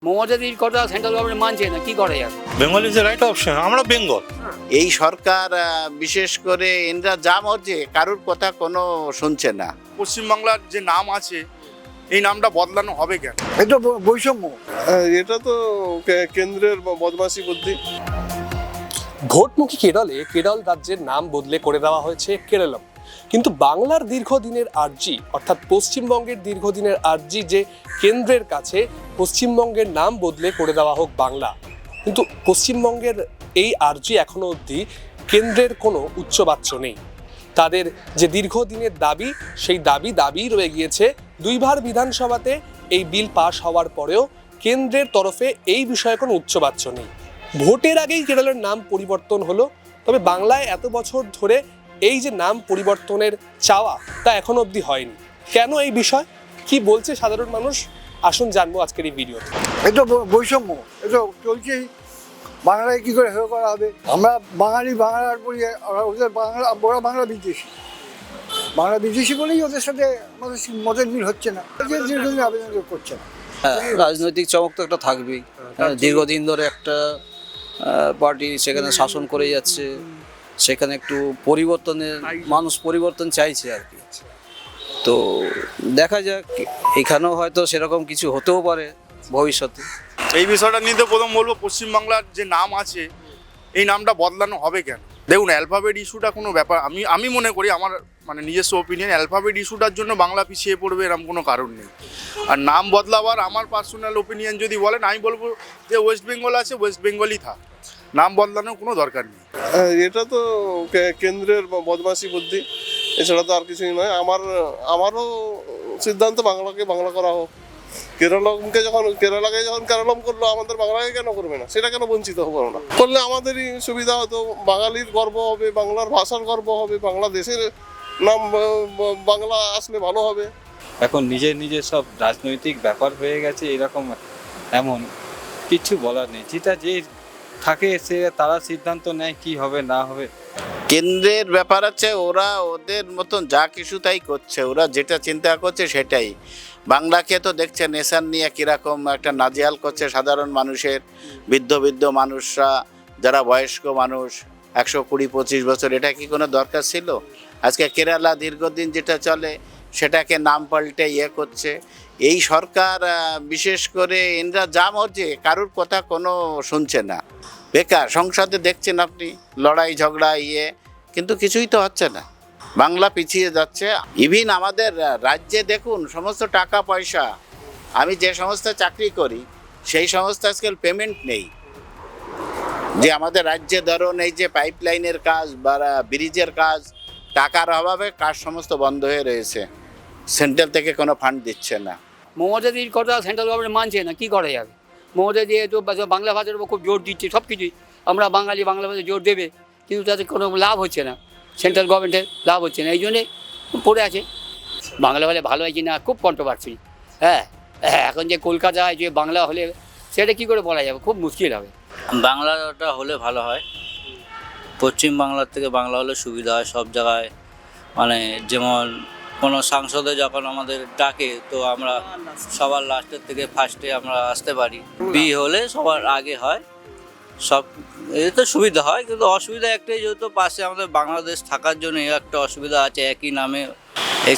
মমতাদির কথা central government মানছে না, কি করা যাবে? Bengal is the right option. আমরা বেঙ্গল। এই সরকার বিশেষ করে ইন্দিরা যা মর্জি কারুর কথা কোনো শুনছে না। পশ্চিমবাংলার যে নাম আছে এই নামটা বদলানো হবে কেন? এটা বৈষম্য। এটা তো কেন্দ্রের বদমাশি বুদ্ধি। ভোটমুখী কেরল রাজ্যের নাম বদলে করে দেওয়া হয়েছে কেরলম, কিন্তু বাংলার দীর্ঘদিনের আর্জি অর্থাৎ পশ্চিমবঙ্গের দীর্ঘদিনের আর্জি যে কেন্দ্রের কাছে পশ্চিমবঙ্গের নাম বদলে করে দেওয়া হোক বাংলা, কিন্তু পশ্চিমবঙ্গের এই আর্জি এখনো অবধি কেন্দ্রের কোনো উচ্চবাচ্য নেই। তাদের যে দীর্ঘদিনের দাবি সেই দাবি রয়ে গিয়েছে। দুইবার বিধানসভাতে এই বিল পাশ হওয়ার পরেও কেন্দ্রের তরফে এই বিষয়ে কোনো উচ্চবাচ্য নেই। ভোটের আগেই কেরলের নাম পরিবর্তন হলো, তবে বাংলায় এত বছর ধরে এই যে নাম পরিবর্তনের চাওয়া তা এখনো অবধি হয়নি। কেন এই বিষয়, কি বলছে সাধারণ মানুষ, আসুন জানবো আজকের এই ভিডিওতে। এটা বৈষম্য, এটা চলছেই। বাংলায় কী করে হেয় করা হবে? আমরা বাঙালি, বাংলার পরি ওদের ওরা বাংলা বিদেশি বলেই ওদের সাথে আমাদের মতের মিল হচ্ছে না, দীর্ঘদিন আবেদন করছে না। রাজনৈতিক চমক তো একটা থাকবেই। দীর্ঘদিন ধরে একটা পার্টি সেখানে শাসন করে যাচ্ছে, সেখানে একটু পরিবর্তনের মানুষ পরিবর্তন চাইছে আর কি। তো দেখা যাক, এখানেও হয়তো সেরকম কিছু হতেও পারে ভবিষ্যতে। এই বিষয়টা নিয়ে তো প্রথম বলবো, পশ্চিমবাংলার যে নাম আছে এই নামটা বদলানো হবে কেন? দেখুন, অ্যালফাবেট ইস্যুটা কোনো ব্যাপার, আমি মনে করি, আমার মানে নিজস্ব ওপিনিয়ন, অ্যালফাবেট ইস্যুটার জন্য বাংলা পিছিয়ে পড়বে এরকম কোনো কারণ নেই। আর নাম বদলাবার আমার পার্সোনাল ওপিনিয়ন যদি বলেন, আমি বলবো যে ওয়েস্ট বেঙ্গল আছে, ওয়েস্ট বেঙ্গলই থাক, নাম বদলানোর কোনো দরকার নেই। এটা তো কেন্দ্রের বদমাশি বুদ্ধি, এছাড়া তো আর কিছুই নয়। আমারও সিদ্ধান্ত বাংলাকে বাংলা করা হোক। কেরালাকে যখন কেরালম করলো, আমাদের বাংলাকে কেন করবে না? সেটা কেন বঞ্চিত হবো না? করলে আমাদেরই সুবিধা হতো, বাঙালির গর্ব হবে, বাংলার ভাষার গর্ব হবে, বাংলাদেশের নাম বাংলা আসলে ভালো হবে। এখন নিজের সব রাজনৈতিক ব্যাপার হয়ে গেছে, এরকম এমন কিছু বলার নেই। যেটা যে থাকে সে তারা সিদ্ধান্ত নেয় কি হবে না হবে। কেন্দ্রের ব্যাপার আছে, ওরা ওদের মতন যা কিছু তাই করছে, ওরা যেটা চিন্তা করছে সেটাই। বাংলাকে তো দেখছে নেশান নিয়ে কীরকম একটা নাজেহাল করছে সাধারণ মানুষের, বৃদ্ধ মানুষরা, যারা বয়স্ক মানুষ 120-25 বছর, এটা কি কোনো দরকার ছিল? আজকে কেরালা দীর্ঘদিন যেটা চলে সেটাকে নাম পাল্টে করছে। এই সরকার বিশেষ করে ইন্দিরা যা মর্জি কারুর কথা কোনো শুনছে না। বেকার সংসদে দেখছেন আপনি লড়াই ঝগড়া কিন্তু কিছুই তো হচ্ছে না। বাংলা পিছিয়ে যাচ্ছে। ইভিন আমাদের রাজ্যে দেখুন, সমস্ত টাকা পয়সা, আমি যে সংস্থায় চাকরি করি সেই সংস্থা আজকাল পেমেন্ট নেই। যে আমাদের রাজ্যে ধরুন এই যে পাইপলাইনের কাজ বা ব্রিজের কাজ, টাকার অভাবে কাজ সমস্ত বন্ধ হয়ে রয়েছে, সেন্ট্রাল থেকে কোনো ফান্ড দিচ্ছে না। মমতাদির কথা সেন্ট্রাল গভর্নমেন্ট মানছে না, কি করা যাবে? মমতা দিয়ে তো বাংলা ভাষার উপর খুব জোর দিচ্ছে, সব কিছুই আমরা বাঙালি, বাংলা ভাষায় জোর দেবে, কিন্তু তাতে কোনো লাভ হচ্ছে না, সেন্ট্রাল গভর্নমেন্টের লাভ হচ্ছে না, এই জন্যে পড়ে আছে। বাংলা হলে ভালো হয় কি না খুব কন্ট্রোভার্সি। এখন যে কলকাতায় যে বাংলা হলে সেটা কী করে বলা যাবে, খুব মুশকিল হবে। বাংলাটা হলে ভালো হয়, পশ্চিম বাংলার থেকে বাংলা হলে সুবিধা হয় সব জায়গায়। মানে যেমন কোনো সাংসদে যখন আমাদের ডাকে, তো আমরা সবার লাস্টের থেকে ফার্স্টে আমরা আসতে পারি। বি হলে সবার আগে হয়, সব এতে সুবিধা হয়। কিন্তু অসুবিধা একটাই, যেহেতু পাশে আমাদের বাংলাদেশ থাকার জন্য একটা অসুবিধা আছে, একই নামে।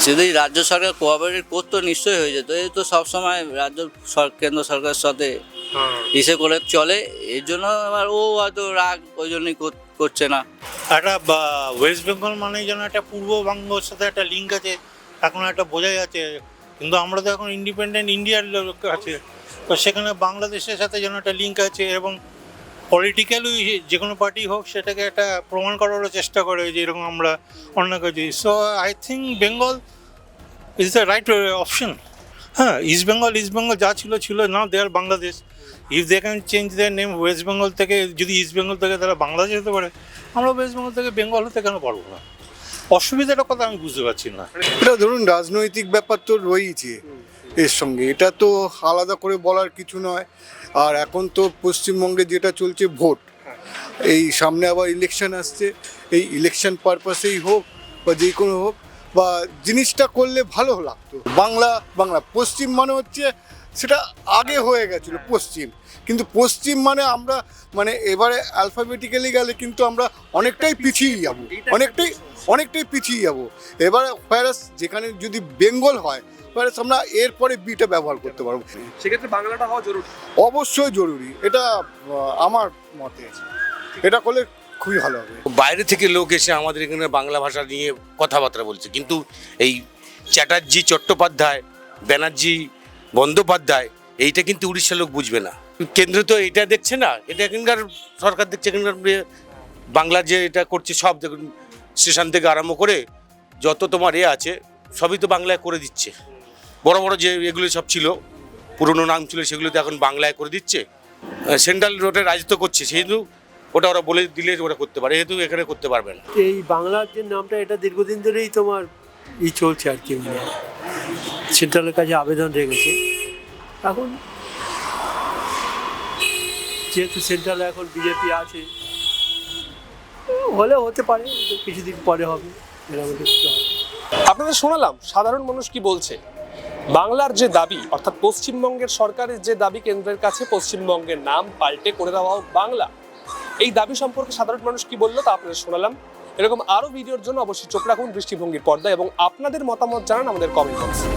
যদি রাজ্য সরকার কোঅপারেট করতো নিশ্চয়ই হয়ে যেত। এই তো সবসময় কেন্দ্র সরকারের সাথে ইসে করে চলে, এই জন্য আবার ও হয়তো রাগ ওই জন্যই করছে না। একটা ওয়েস্ট বেঙ্গল মানে যেন একটা পূর্ববঙ্গের সাথে একটা লিঙ্ক আছে, এখন একটা বোঝা যাচ্ছে। কিন্তু আমরা তো এখন ইন্ডিপেন্ডেন্ট ইন্ডিয়ার লোক আছে, তো সেখানে বাংলাদেশের সাথে যেন একটা লিঙ্ক আছে, এবং পলিটিক্যালি যে কোনো পার্টি হোক সেটাকে একটা প্রমাণ করারও চেষ্টা করে যে এরকম আমরা অন্য কিছু। So I think Bengal is the right option. হ্যাঁ, ইস্ট বেঙ্গল যা ছিল না, they are Bangladesh. If they can change their name, west Bengal থেকে যদি ইস্ট বেঙ্গল থেকে তারা বাংলাদেশ হতে পারে, আমরা ওয়েস্ট বেঙ্গল থেকে বেঙ্গল হতে কেন পারবো না? অসুবিধাটা কথা আমি বুঝতে পারছি না। এটা ধরুন রাজনৈতিক ব্যাপার তো রয়েছে এর সঙ্গে, এটা তো আলাদা করে বলার কিছু নয়। আর এখন তো পশ্চিমবঙ্গে যেটা চলছে ভোট, এই সামনে আবার ইলেকশন আসছে, এই ইলেকশন পারপাসেই হোক বা যে কোনো হোক, বা জিনিসটা করলে ভালো লাগতো। বাংলা পশ্চিম মানে হচ্ছে সেটা আগে হয়ে গেছিলো পশ্চিম, কিন্তু পশ্চিম মানে আমরা মানে এবারে অ্যালফাবেটিক্যালি গেলে কিন্তু আমরা অনেকটাই পিছিয়ে যাব, অনেকটাই পিছিয়ে যাব। এবারে ভাইরাস যেখানে যদি বেঙ্গল হয় ভাইরাস আমরা এরপরে বিটা ব্যবহার করতে পারবো। সেক্ষেত্রে বাংলাটা হওয়া জরুরি। অবশ্যই জরুরি, এটা আমার মতে, এটা করলে খুবই ভালো হবে। বাইরে থেকে লোক এসে আমাদের এখানে বাংলা ভাষা নিয়ে কথাবার্তা বলছে, কিন্তু এই চ্যাটার্জি, চট্টোপাধ্যায়, ব্যানার্জি, বন্দ্যোপাধ্যায় এইটা কিন্তু উড়িষ্যার লোক বুঝবে না। কেন্দ্র তো এটা দেখছে না, এটা এখানকার সরকার দেখছে। এখানকার বাংলা যে এটা করছে সব দেখুন, স্টেশন থেকে আরম্ভ করে যত তোমার আছে সবই তো বাংলায় করে দিচ্ছে। বড় বড় যে এগুলো সব ছিল, পুরনো নাম ছিল, সেগুলো তো এখন বাংলায় করে দিচ্ছে। সেন্ট্রাল রোডে রাজত্ব করছে, সেহেতু ওটা ওরা বলে দিলে ওরা করতে পারে, যেহেতু এখানে করতে পারবে না। এই বাংলার যে নামটা এটা দীর্ঘদিন ধরেই তোমার চলছে আর কি, মানে সেন্ট্রালের কাছে আবেদন রেখেছে। এখন যেহেতু সেন্ট্রালে এখন বিজেপি আছে, হলে হতে পারে, কিছুদিন পরে হবে, এরকম কিছু হবে। আপনাদের শোনালাম সাধারণ মানুষ কি বলছে। বাংলার যে দাবি, অর্থাৎ পশ্চিমবঙ্গের সরকারের যে দাবি কেন্দ্রের কাছে পশ্চিমবঙ্গের নাম পাল্টে করে দেওয়া হোক বাংলা, এই দাবি সম্পর্কে সাধারণ মানুষ কি বললো তা আপনাদের শোনালাম। এরকম আরো ভিডিওর জন্য অবশ্যই চোখ রাখুন দৃষ্টিভঙ্গির পর্দায় এবং আপনাদের মতামত জানান আমাদের কমেন্ট বক্সে।